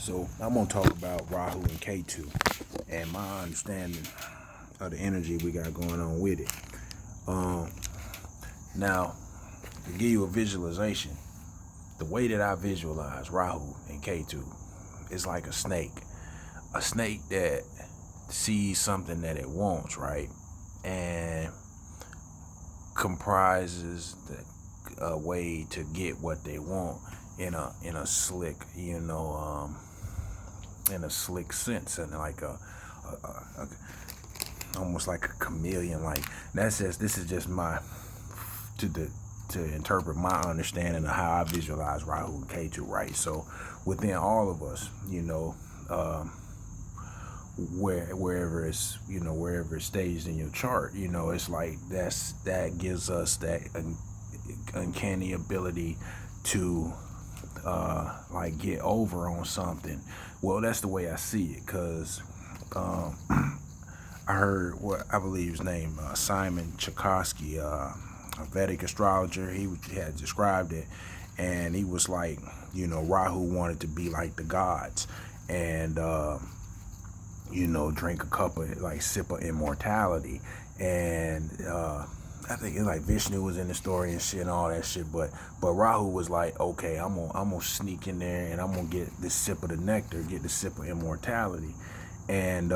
So I'm gonna talk about Rahu and K2 and my understanding of the energy we got going on with it. Now, to give you a visualization, the way that I visualize Rahu and K2 is like a snake that sees something that it wants, right, and comprises a way to get what they want in a slick, in a slick sense, and like a almost like a chameleon. Like that's just this is just my to interpret my understanding of how I visualize Rahu and Ketu, right? So within all of us, wherever it's wherever it stays in your chart, it's like that gives us that uncanny ability to like get over on something. Well, that's the way I see it, because I heard what I believe his name, Simon Tchaikovsky, a Vedic astrologer. He had described it, and he was like, Rahu wanted to be like the gods, and drink a cup of sip of immortality, and I think it's like Vishnu was in the story and shit and all that shit, but Rahu was like, okay, I'm gonna sneak in there and I'm gonna get this sip of the nectar, get the sip of immortality, and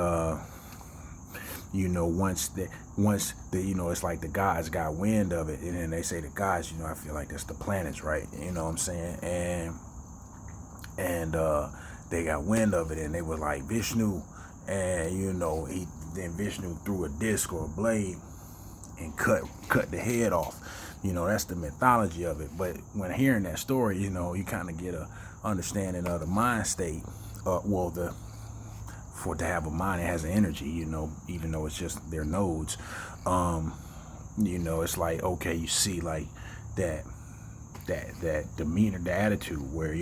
once the it's like the gods got wind of it, and then they say the gods, I feel like that's the planets, right? You know what I'm saying? And they got wind of it, and they were like Vishnu, and then Vishnu threw a disc or a blade and cut the head off. That's the mythology of it. But when hearing that story, you kind of get a understanding of the mind state. For to have a mind, it has an energy, even though it's just their nodes. It's like, okay, you see like that demeanor, the attitude where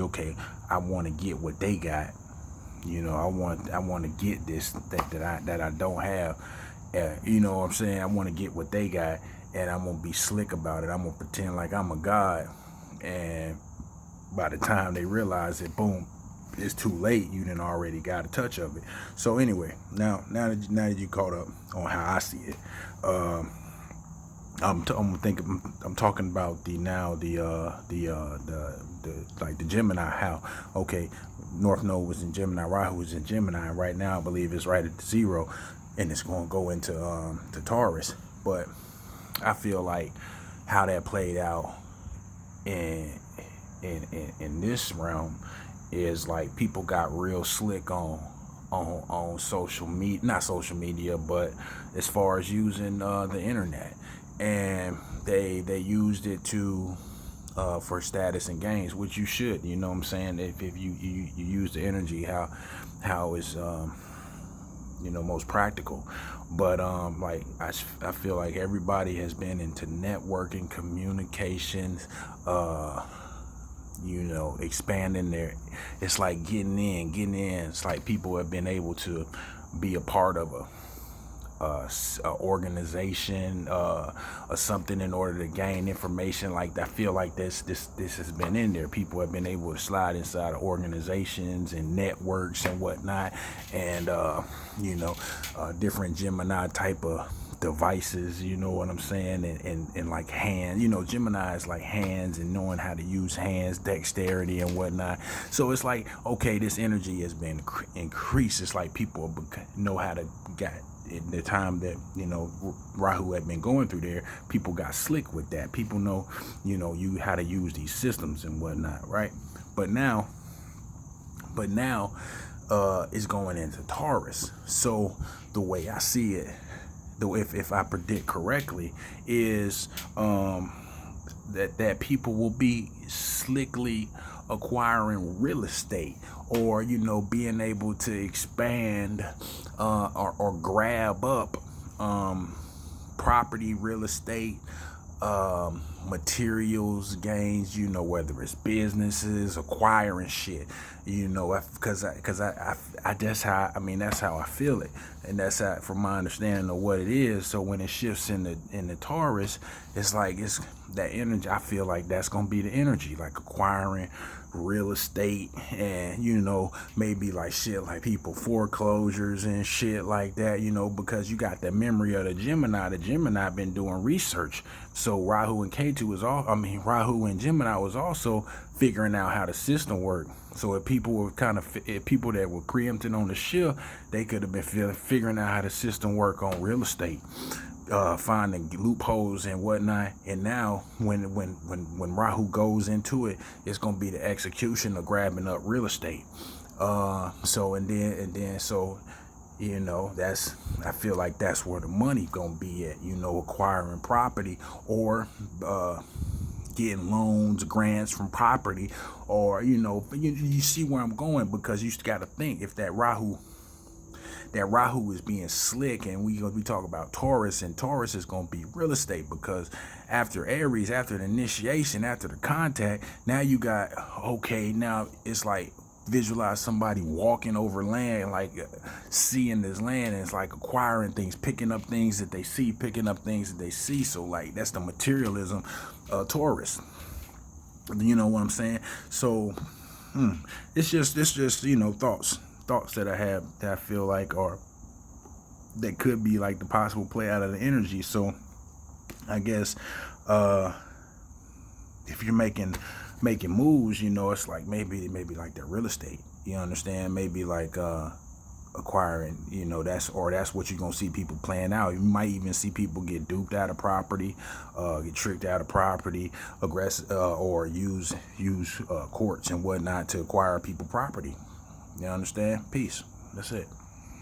I want to get what they got. I want to get this that I don't have. You know what I'm saying? I want to get what they got, and I'm gonna be slick about it. I'm gonna pretend like I'm a god, and by the time they realize it, boom, it's too late. You done already got a touch of it. So anyway, now that you caught up on how I see it, I'm talking about the Gemini. How North Node was in Gemini, Rahu was in Gemini, and right now I believe it's right at the 0, and it's going to go into to Taurus. But I feel like how that played out in this realm is like people got real slick on social media, not social media, but as far as using the internet, and they used it to for status and gains, which you should, what I'm saying, if you use the energy how it's most practical. But I feel like everybody has been into networking, communications, expanding it's like getting in. It's like people have been able to be a part of a organization, or something, in order to gain information. Like, I feel like this has been in there. People have been able to slide inside of organizations and networks and whatnot, and different Gemini type of devices, you know what I'm saying, and like hands, Gemini is like hands and knowing how to use hands, dexterity and whatnot. So it's like, okay, this energy has been increased. It's like people know how to get in the time that Rahu had been going through there. People got slick with that. People know you how to use these systems and whatnot, right? But now it's going into Taurus. So the way I see it, if I predict correctly, is that people will be slickly acquiring real estate, or being able to expand or grab up property, real estate, materials gains, whether it's businesses acquiring shit, because I that's how I feel it, and that's how, from my understanding of what it is. So when it shifts in the Taurus, it's like it's that energy. I feel like that's gonna be the energy, like acquiring real estate, and maybe like shit like people foreclosures and shit like that, because you got the memory of the Gemini been doing research. So Rahu and Ketu Rahu and Gemini was also figuring out how the system worked. So if people were if people that were preempted on the shift, they could have been figuring out how the system work on real estate, finding loopholes and whatnot. And now when Rahu goes into it, it's gonna be the execution of grabbing up real estate. So that's, I feel like that's where the money gonna be at, acquiring property, or getting loans, grants from property, or you see where I'm going, because you got to think, if that Rahu is being slick, and we talk about Taurus, and Taurus is going to be real estate, because after Aries, after the initiation, after the contact, now you got, now it's like, visualize somebody walking over land, like seeing this land, and it's like acquiring things, picking up things that they see, so like that's the materialism of Taurus. You know what I'm saying? So it's just thoughts that I have, that I feel like are, that could be like the possible play out of the energy. So I guess if you're making moves, it's like maybe like the real estate, you understand, maybe like acquiring, that's what you're gonna see people playing out. You might even see people get duped out of property, get tricked out of property, or use courts and whatnot to acquire people property. You understand? Peace. That's it.